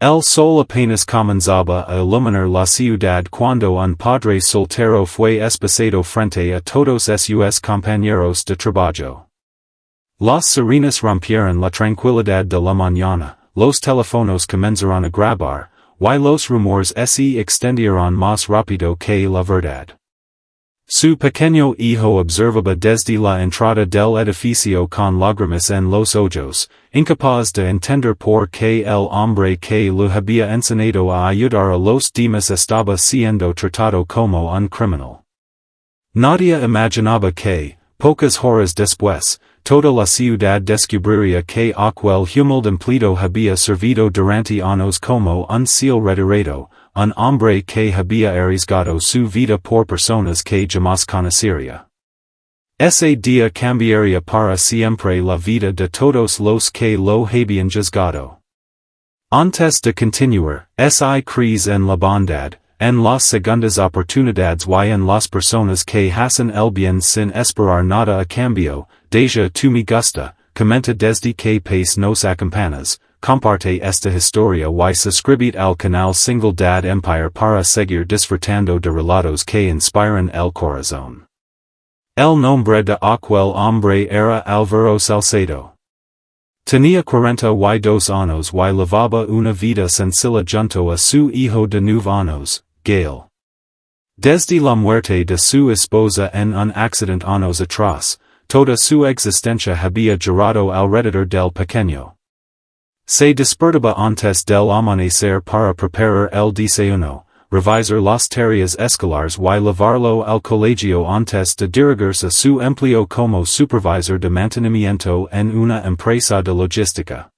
El sol apenas comenzaba a iluminar la ciudad cuando un padre soltero fue esposado frente a todos sus compañeros de trabajo. Las sirenas rompieron la tranquilidad de la mañana, los teléfonos comenzaron a grabar, y los rumores se extendieron más rápido que la verdad. Su pequeño hijo observaba desde la entrada del edificio con lágrimas en los ojos, incapaz de entender por qué el hombre que lo había enseñado a ayudar a los demás estaba siendo tratado como un criminal. Nadie imaginaba que, pocas horas después, toda la ciudad descubriría que aquel humilde empleado había servido durante años como un civil retirado, un hombre que había arriesgado su vida por personas que jamás conocería. Ese día cambiaría para siempre la vida de todos los que lo habían juzgado. Antes de continuar, si crees en la bondad, en las segundas oportunidades y en las personas que hacen el bien sin esperar nada a cambio, deja tu me gusta, comenta desde que país nos acompañas, comparte esta historia y suscribite al canal Single Dad Empire para seguir disfrutando de relatos que inspiran el corazón. El nombre de aquel hombre era Álvaro Salcedo. Tenía 42 años y llevaba una vida sencilla junto a su hijo de 9 años, Gail. Desde la muerte de su esposa en un accidente años atrás, toda su existencia había girado alrededor del pequeño. Se despertaba antes del amanecer para preparar el desayuno, revisar las tareas escolares y llevarlo al colegio antes de dirigirse a su empleo como supervisor de mantenimiento en una empresa de logística.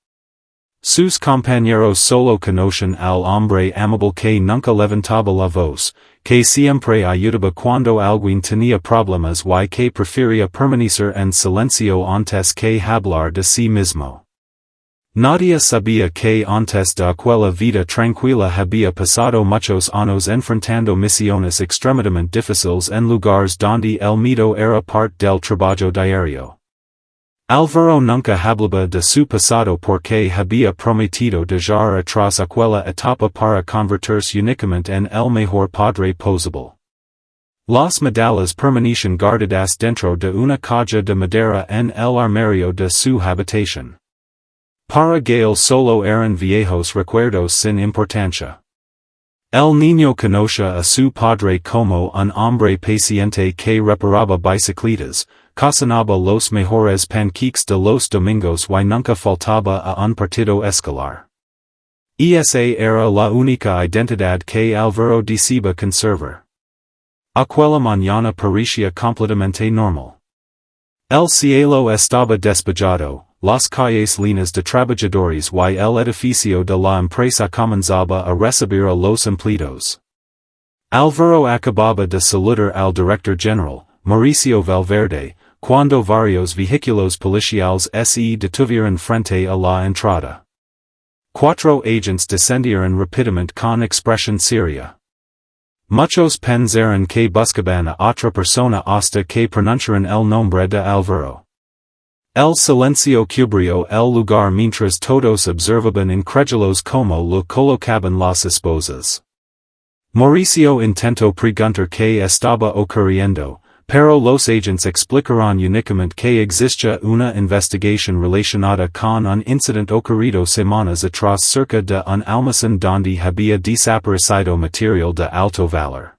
Sus compañeros solo conocen al hombre amable que nunca levantaba la voz, que siempre ayudaba cuando alguien tenía problemas y que prefería permanecer en silencio antes que hablar de sí mismo. Nadie sabía que antes de aquella vida tranquila había pasado muchos años enfrentando misiones extremadamente difíciles en lugares donde el miedo era parte del trabajo diario. Álvaro nunca hablaba de su pasado porque había prometido dejar atrás aquella etapa para convertirse únicamente en el mejor padre posible. Las medallas permanecen guardadas dentro de una caja de madera en el armario de su habitación. Para Gail solo eran viejos recuerdos sin importancia. El niño conoce a su padre como un hombre paciente que reparaba bicicletas, cocinaba los mejores pancakes de los domingos y nunca faltaba a un partido escolar. Esa era la única identidad que Álvaro deseaba conservar. Aquella mañana parecía completamente normal. El cielo estaba despejado, las calles llenas de trabajadores y el edificio de la empresa comenzaba a recibir a los empleados. Álvaro acababa de saludar al director general, Mauricio Valverde, cuando varios vehículos policiales se detuvieron frente a la entrada. 4 agentes descendieron rápidamente con expresión seria. Muchos pensaron que buscaban a otra persona hasta que pronunciaron el nombre de Álvaro. El silencio cubrió el lugar mientras todos observaban incrédulos cómo lo colocaban las esposas. Mauricio intentó preguntar qué estaba ocurriendo, pero los agentes explicaron únicamente que existía una investigación relacionada con un incidente ocurrido semanas atrás cerca de un almacén donde había desaparecido material de alto valor.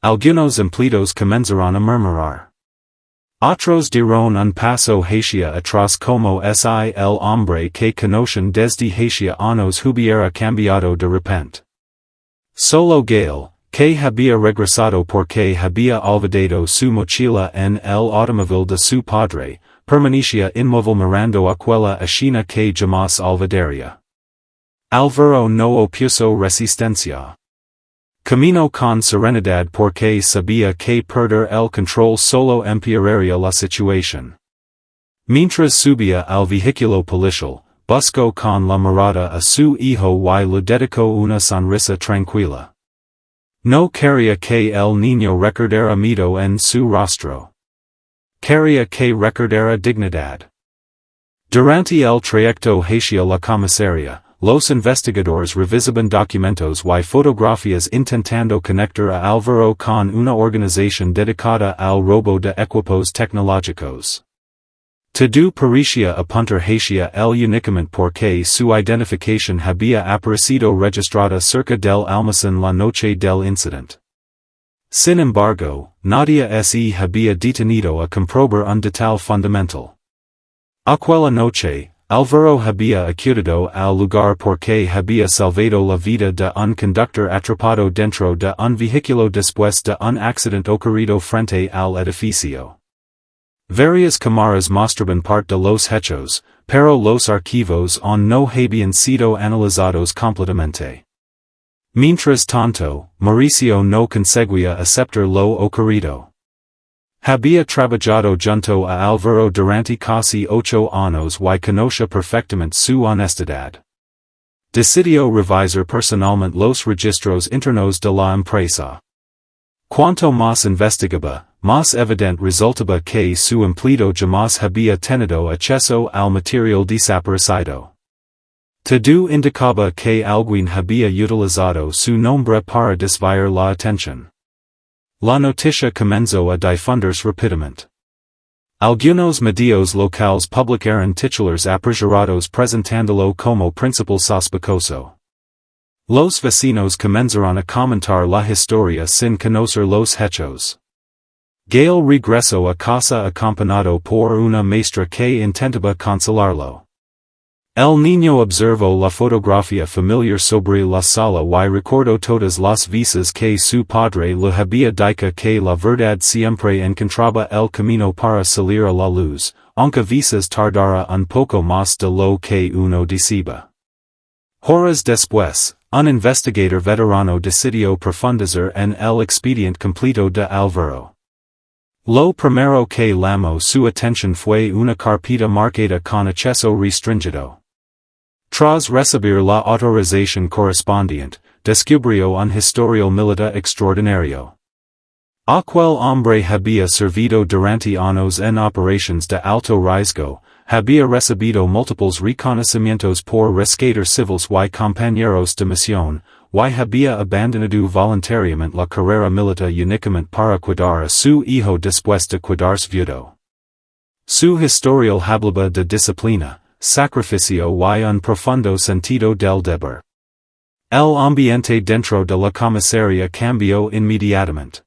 Algunos empleados comenzaron a murmurar. Otros dieron un paso hacia atrás como si el hombre que conocen desde hacia años hubiera cambiado de repente. Solo Gail, que había regresado porque había olvidado su mochila en el automóvil de su padre, permanecía inmóvil mirando aquella escena que jamás olvidaría. Álvaro no opuso resistencia. Caminó con serenidad porque sabía que perder el control solo empeoraría la situación. Mientras subía al vehículo policial, buscó con la mirada a su hijo y le dedicó una sonrisa tranquila. No quería que el niño recordara miedo en su rostro. Quería que recordara dignidad. Durante el trayecto hacia la comisaría, los investigadores revisiban documentos y fotografías intentando conectar a Álvaro con una organización dedicada al robo de equipos tecnológicos. Todo parecía apuntar hacia el únicamente porque su identificación había aparecido registrada cerca del almacén la noche del incidente. Sin embargo, nadie se había detenido a comprobar un detalle fundamental. Aquella noche, Álvaro había acudido al lugar porque había salvado la vida de un conductor atrapado dentro de un vehículo después de un accidente ocurrido frente al edificio. Varias cámaras mostraban parte de los hechos, pero los archivos aún no habían sido analizados completamente. Mientras tanto, Mauricio no conseguía aceptar lo ocurrido. Había trabajado junto a Álvaro durante casi 8 años y conocía perfectamente su honestidad. Decidió revisar personalmente los registros internos de la empresa. Cuanto más investigaba, más evidente resultaba que su empleado jamás había tenido acceso al material desaparecido. Todo indicaba que alguien había utilizado su nombre para desviar la atención. La noticia comenzó a difundirse rápidamente. Algunos medios locales publicaron titulares apresurados presentándolo como principal sospechoso. Los vecinos comenzaron a comentar la historia sin conocer los hechos. Gael regresó a casa acompañado por una maestra que intentaba consolarlo. El niño observó la fotografía familiar sobre la sala y recordó todas las veces que su padre le había dicho que la verdad siempre encontraba el camino para salir a la luz, aunque a veces tardara un poco más de lo que uno deseaba. Horas después, un investigador veterano decidió profundizar en el expediente completo de Álvaro. Lo primero que llamó su atención fue una carpeta marcada con acceso restringido. Tras recibir la autorización correspondiente, descubrió un historial militar extraordinario. Aquel hombre había servido durante años en operaciones de alto riesgo, había recibido múltiples reconocimientos por rescatar civiles y compañeros de misión, y había abandonado voluntariamente la carrera militar únicamente para cuidar a su hijo después de quedarse viudo. Su historial hablaba de disciplina, sacrificio y un profundo sentido del deber. El ambiente dentro de la comisaría cambió inmediatamente.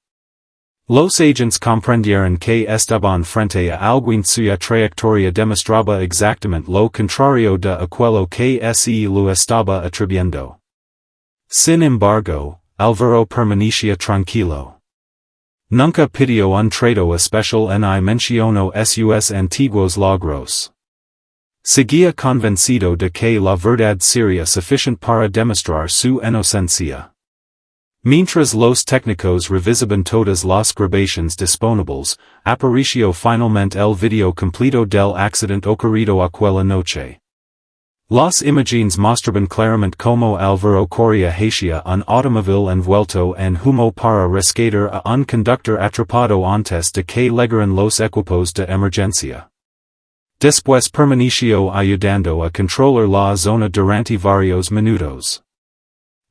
Los agentes comprendieron que estaban frente a alguien cuya trayectoria demostraba exactamente lo contrario de aquello que se lo estaba atribuyendo. Sin embargo, Álvaro permanecía tranquilo. Nunca pidió un trato especial ni mencionó sus antiguos logros. Seguía convencido de que la verdad sería suficiente para demostrar su inocencia. Mientras los técnicos revisaban todas las grabaciones disponibles, apareció finalmente el video completo del accidente ocurrido aquella noche. Las imágenes mostraban claramente cómo Álvaro corría hacia un automóvil envuelto en humo para rescatar a un conductor atrapado antes de que llegaran los equipos de emergencia. Después permaneció ayudando a controlar la zona durante varios minutos.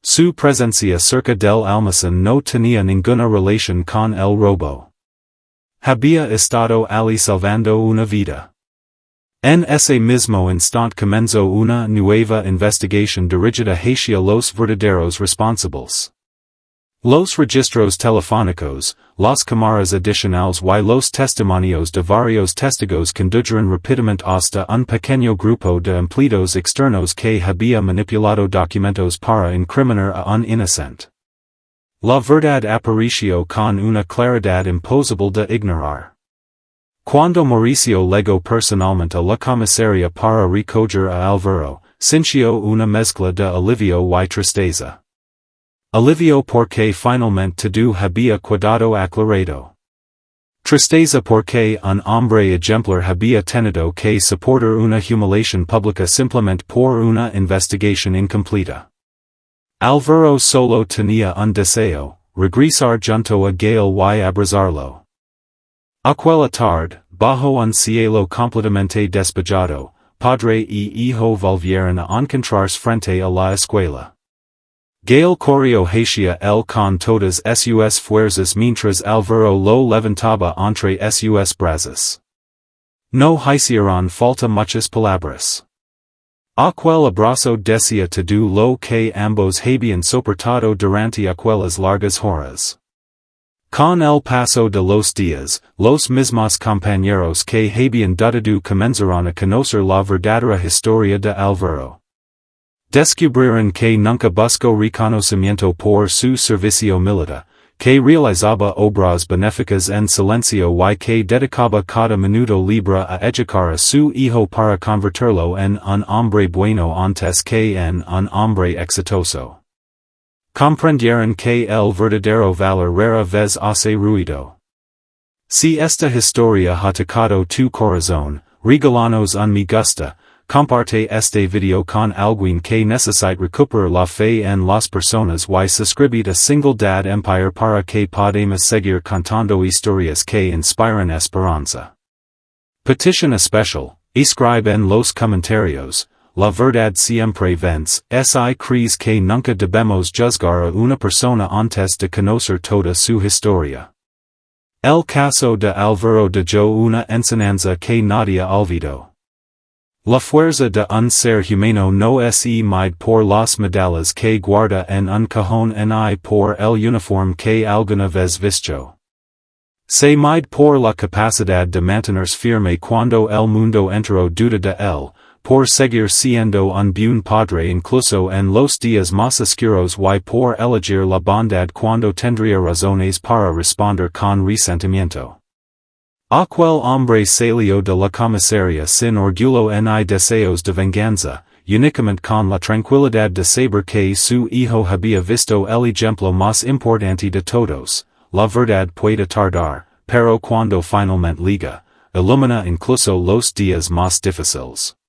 Su presencia cerca del almacén no tenía ninguna relación con el robo. Había estado allí salvando una vida. En ese mismo instante comenzó una nueva investigación dirigida hacia los verdaderos responsables. Los registros telefónicos, las cámaras adicionales y los testimonios de varios testigos condujeron rápidamente hasta un pequeño grupo de empleados externos que había manipulado documentos para incriminar a un inocente. La verdad apareció con una claridad imposible de ignorar. Cuando Mauricio llegó personalmente a la comisaría para recoger a Álvaro, sintió una mezcla de alivio y tristeza. Alivio porque finalmente todo había quedado aclarado. Tristeza porque un hombre ejemplar había tenido que soportar una humiliación pública simplemente por una investigación incompleta. Álvaro solo tenía un deseo, regresar junto a Gael y abrazarlo. Aquella tarde, bajo un cielo completamente despejado, Padre y hijo volvieron a encontrarse frente a la escuela. Gale corrió hacia el con todas sus fuerzas mientras Alvaro lo levantaba entre sus brazos. No hicieron falta muchas palabras. Aquel abrazo decía todo lo que ambos habían soportado durante aquellas largas horas. Con el paso de los días, los mismos compañeros que habían dudado comenzaron a conocer la verdadera historia de Alvaro. Descubrieron que nunca buscó reconocimiento por su servicio militar, que realizaba obras benéficas en silencio y que dedicaba cada minuto libre a educar a su hijo para convertirlo en un hombre bueno antes que en un hombre exitoso. Comprendieron que el verdadero valor rara vez hace ruido. Si esta historia ha tocado tu corazón, regálanos un me gusta. Comparte este video con alguien que necesite recuperar la fe en las personas y suscribid a Single Dad Empire para que podamos seguir contando historias que inspiran esperanza. Petition especial, escribe en los comentarios, la verdad siempre vence, si crees que nunca debemos juzgar a una persona antes de conocer toda su historia. El caso de Alvaro dejó una enseñanza que nadie olvidó. La fuerza de un ser humano no es mide por las medallas que guarda en un cajón ni por el uniforme que alguna vez vistió. Se mide por la capacidad de mantenerse firme cuando el mundo entero duda de él, por seguir siendo un buen padre incluso en los días más oscuros y por elegir la bondad cuando tendría razones para responder con resentimiento. Aquel hombre salió de la comisaría sin orgullo ni deseos de venganza, únicamente con la tranquilidad de saber que su hijo había visto el ejemplo más importante de todos, la verdad puede tardar, pero cuando finalmente llega, ilumina incluso los días más difíciles.